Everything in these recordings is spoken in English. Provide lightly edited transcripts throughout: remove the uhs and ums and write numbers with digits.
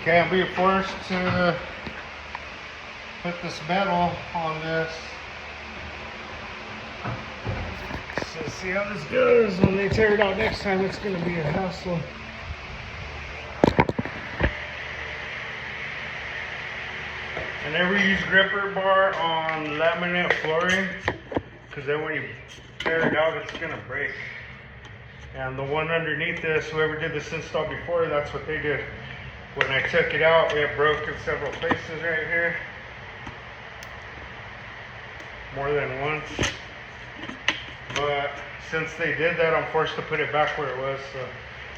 Okay, I'm being forced to put this metal on this. So see how this goes. When they tear it out next time, it's going to be a hassle. I never use gripper bar on laminate flooring, because then when you tear it out, it's going to break. And the one underneath this, whoever did this install before, that's what they did. When I took it out, it broke in several places right here. More than once. But since they did that, I'm forced to put it back where it was, so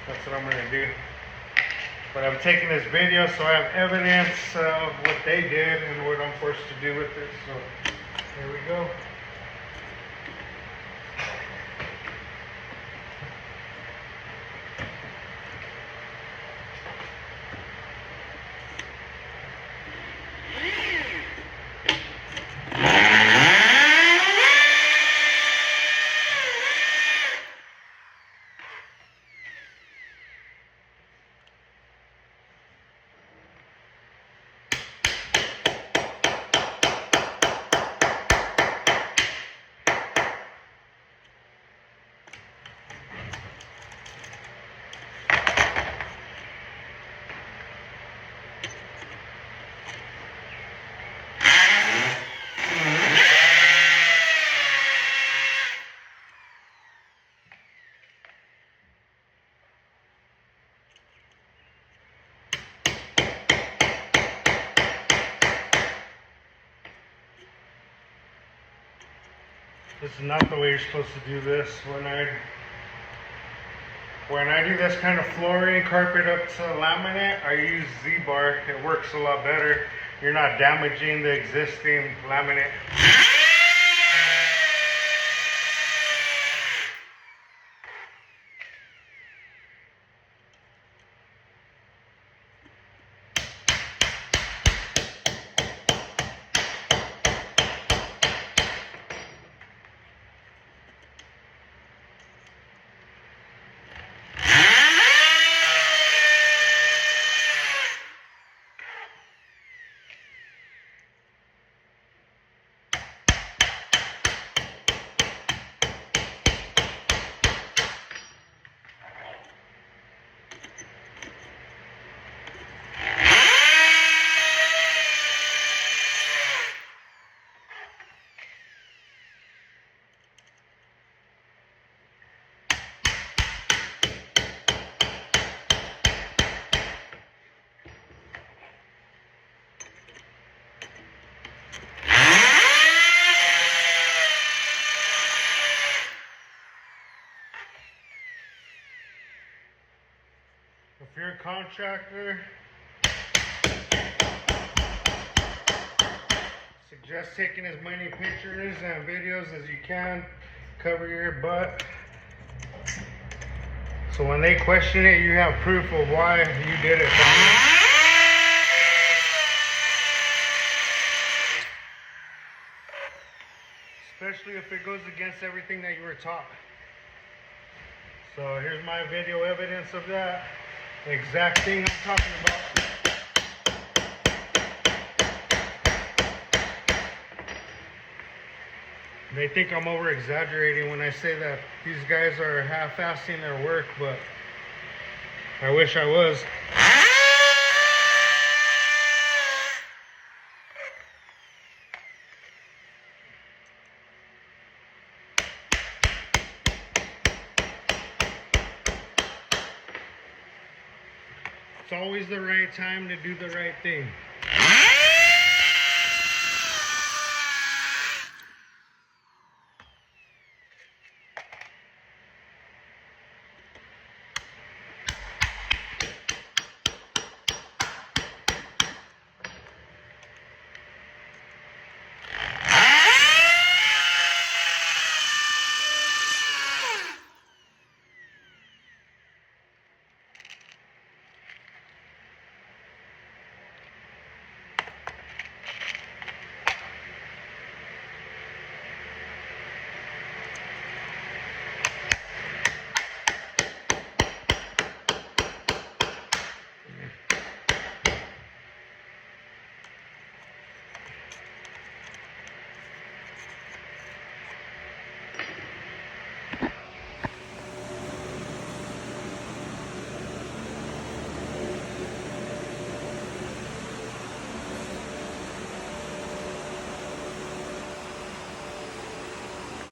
that's what I'm going to do. But I'm taking this video so I have evidence of what they did and what I'm forced to do with it. So here we go. This is not the way you're supposed to do this. When I do this kind of flooring, carpet up to laminate, I use Z-bar. It works a lot better. You're not damaging the existing laminate. If you're a contractor, suggest taking as many pictures and videos as you can. Cover your butt. So when they question it, you have proof of why you did it. Especially if it goes against everything that you were taught. So here's my video evidence of that. The exact thing I'm talking about. They think I'm over exaggerating when I say that these guys are half-assing their work, but I wish I was. It's always the right time to do the right thing.